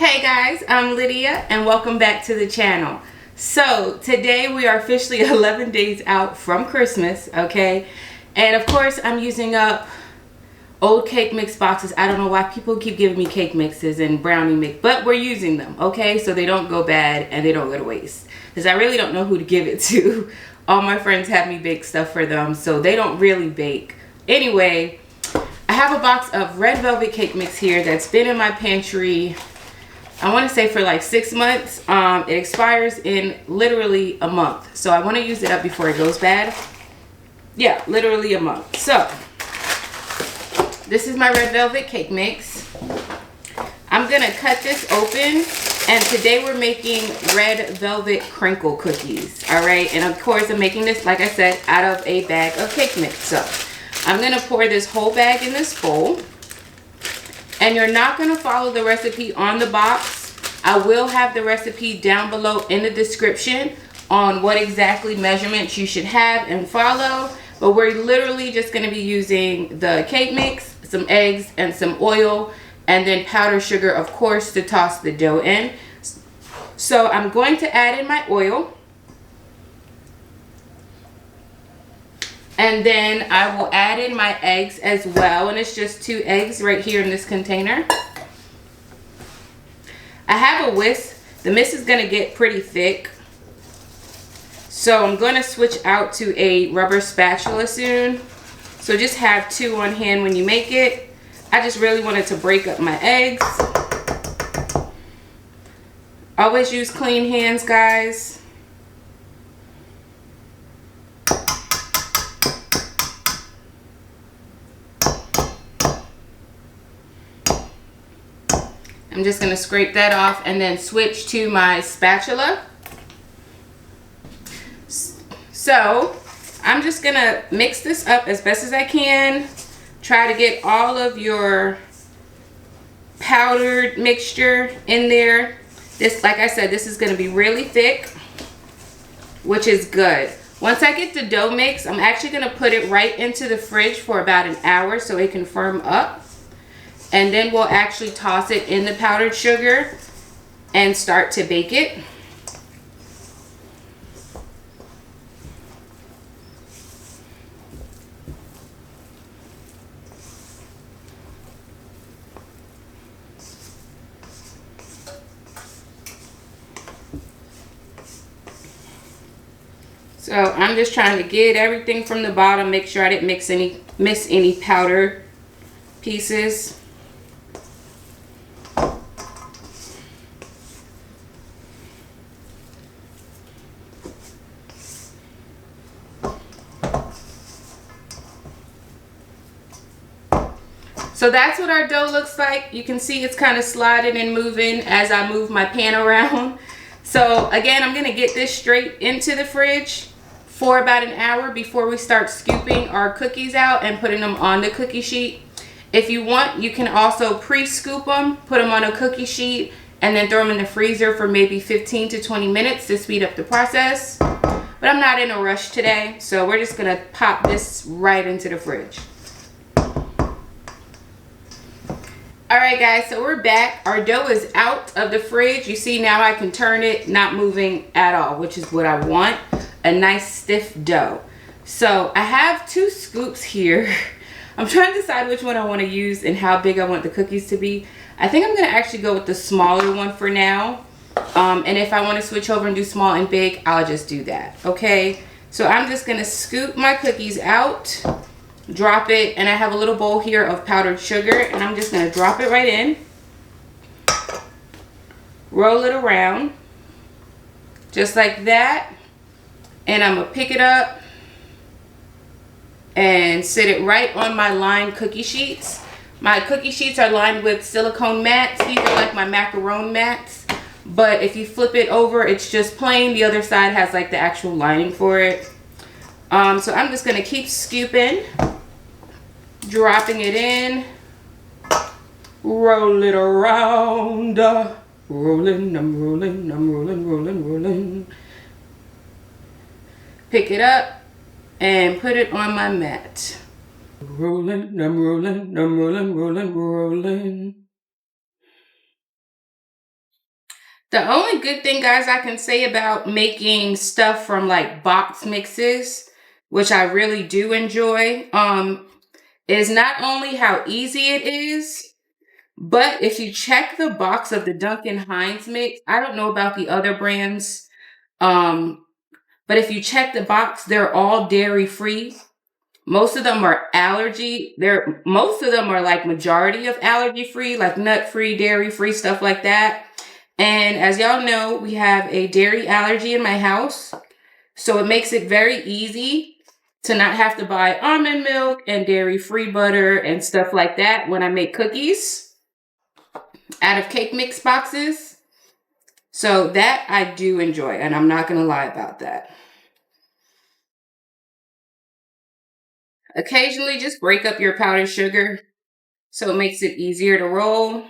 Hey guys, I'm Lydia and welcome back to the channel. So today we are officially 11 days out from Christmas, okay? And of course I'm using up old cake mix boxes. I don't know why people keep giving me cake mixes and brownie mix, but we're using them, okay? So they don't go bad and they don't go to waste. Because I really don't know who to give it to. All my friends have me bake stuff for them, so they don't really bake. Anyway, I have a box of red velvet cake mix here that's been in my pantry, I want to say for like 6 months. It expires in literally a month. So I want to use it up before it goes bad. Yeah, literally a month. So this is my red velvet cake mix. I'm going to cut this open. And today we're making red velvet crinkle cookies. All right. And of course I'm making this, like I said, out of a bag of cake mix. So I'm going to pour this whole bag in this bowl. And you're not going to follow the recipe on the box. I will have the recipe down below in the description on what exactly measurements you should have and follow. But we're literally just going to be using the cake mix, some eggs, and some oil. And then powdered sugar, of course, to toss the dough in. So I'm going to add in my oil. And then I will add in my eggs as well. And it's just 2 eggs right here in this container. I have a whisk. The mist is going to get pretty thick. So I'm going to switch out to a rubber spatula soon. So just have 2 on hand when you make it. I just really wanted to break up my eggs. Always use clean hands, guys. I'm just going to scrape that off and then switch to my spatula. So I'm just going to mix this up as best as I can. Try to get all of your powdered mixture in there. This, like I said, this is going to be really thick, which is good. Once I get the dough mix, I'm actually going to put it right into the fridge for about an hour so it can firm up. And then we'll actually toss it in the powdered sugar and start to bake it. So I'm just trying to get everything from the bottom, make sure I didn't miss any powder pieces. So that's what our dough looks like. You can see it's kind of sliding and moving as I move my pan around. So again, I'm going to get this straight into the fridge for about an hour before we start scooping our cookies out and putting them on the cookie sheet. If you want, you can also pre-scoop them, put them on a cookie sheet, and then throw them in the freezer for maybe 15 to 20 minutes to speed up the process. But I'm not in a rush today, so we're just going to pop this right into the fridge. Alright guys, so we're back. Our dough is out of the fridge. You see now I can turn it, not moving at all, which is what I want. A nice stiff dough. So I have 2 scoops here. I'm trying to decide which one I want to use and how big I want the cookies to be. I think I'm going to actually go with the smaller one for now. And if I want to switch over and do small and big, I'll just do that. Okay, so I'm just going to scoop my cookies out. Drop it, and I have a little bowl here of powdered sugar, and I'm just going to drop it right in. Roll it around. Just like that. And I'm going to pick it up and sit it right on my lined cookie sheets. My cookie sheets are lined with silicone mats. These are like my macaron mats. But if you flip it over, it's just plain. The other side has like the actual lining for it. So I'm just going to keep scooping. Dropping it in. Roll it around. Rolling, I'm rolling, I'm rolling, rolling, rolling. Pick it up and put it on my mat. Rolling, I'm rolling, I'm rolling, rolling, rolling. The only good thing, guys, I can say about making stuff from like box mixes, which I really do enjoy, is not only how easy it is, but if you check the box of the Duncan Hines mix, I don't know about the other brands, um, but if you check the box, they're all dairy free. Most of them are most of them are like majority of allergy free, like nut free, dairy free, stuff like that. And as y'all know, we have a dairy allergy in my house. So it makes it very easy to not have to buy almond milk and dairy free butter and stuff like that when I make cookies out of cake mix boxes. So that I do enjoy, and I'm not going to lie about that. Occasionally, just break up your powdered sugar so it makes it easier to roll.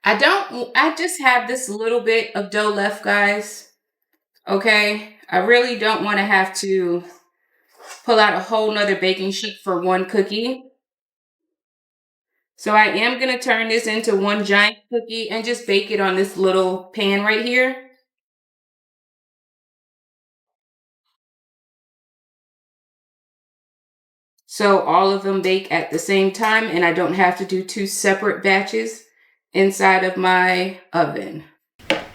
I just have this little bit of dough left, guys. Okay? I really don't want to have to pull out a whole nother baking sheet for one cookie. So I am going to turn this into one giant cookie and just bake it on this little pan right here. So all of them bake at the same time and I don't have to do two separate batches inside of my oven.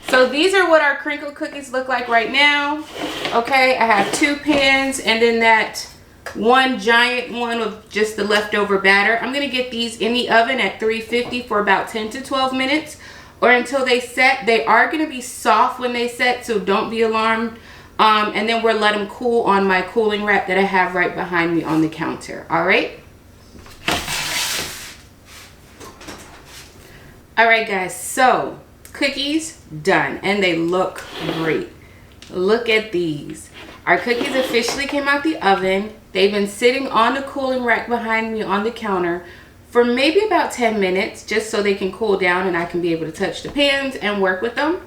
So these are what our crinkle cookies look like right now. Okay, I have 2 pans and then that one giant one of just the leftover batter. I'm going to get these in the oven at 350 for about 10 to 12 minutes or until they set. They are going to be soft when they set, so don't be alarmed. And then we'll let them cool on my cooling rack that I have right behind me on the counter. All right. All right, guys. So cookies done, and they look great. Look at these. Our cookies officially came out the oven. They've been sitting on the cooling rack behind me on the counter for maybe about 10 minutes, just so they can cool down and I can be able to touch the pans and work with them.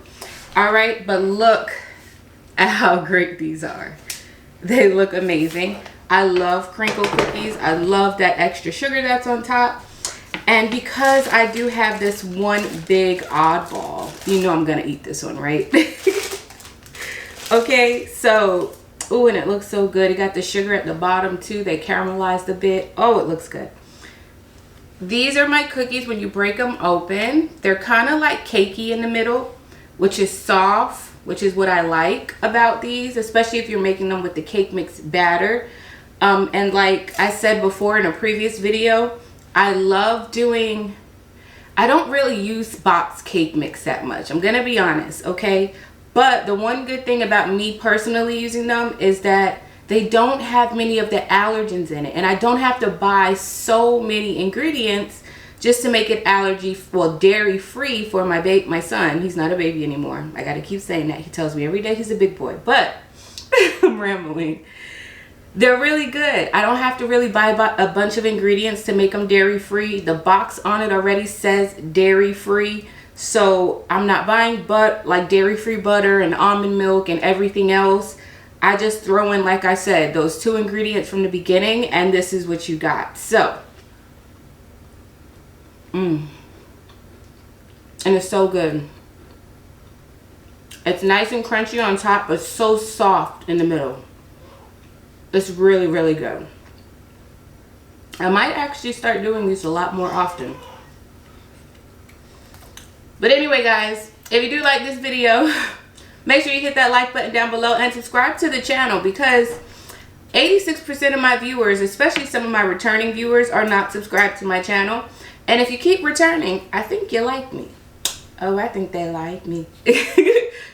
All right, but look at how great these are. They look amazing. I love crinkle cookies. I love that extra sugar that's on top. And because I do have this one big oddball, you know I'm gonna eat this one, right? Okay, so, ooh, and it looks so good. It got the sugar at the bottom too. They caramelized a bit. Oh, it looks good. These are my cookies when you break them open. They're kind of like cakey in the middle, which is soft, which is what I like about these, especially if you're making them with the cake mix batter. And like I said before in a previous video, I don't really use box cake mix that much. I'm gonna be honest, okay? But the one good thing about me personally using them is that they don't have many of the allergens in it. And I don't have to buy so many ingredients just to make it dairy free for my son. He's not a baby anymore. I gotta keep saying that. He tells me every day he's a big boy, but I'm rambling. They're really good. I don't have to really buy a bunch of ingredients to make them dairy free. The box on it already says dairy free. So I'm not buying dairy free butter and almond milk and everything else. I just throw in, like I said, those 2 ingredients from the beginning and this is what you got. So, and it's so good. It's nice and crunchy on top, but so soft in the middle. It's really, really good. I might actually start doing these a lot more often. But anyway, guys, if you do like this video, make sure you hit that like button down below and subscribe to the channel because 86% of my viewers, especially some of my returning viewers, are not subscribed to my channel. And if you keep returning, I think you like me. Oh, I think they like me.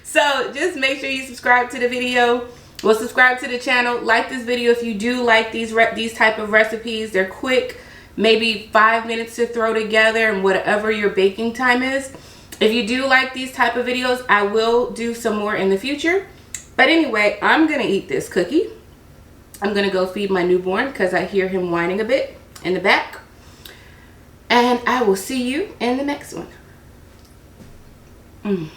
So just make sure you subscribe to the video. Well, subscribe to the channel. Like this video if you do like these type of recipes. They're quick, maybe 5 minutes to throw together and whatever your baking time is. If you do like these type of videos, I will do some more in the future. But anyway, I'm going to eat this cookie. I'm going to go feed my newborn because I hear him whining a bit in the back. And I will see you in the next one.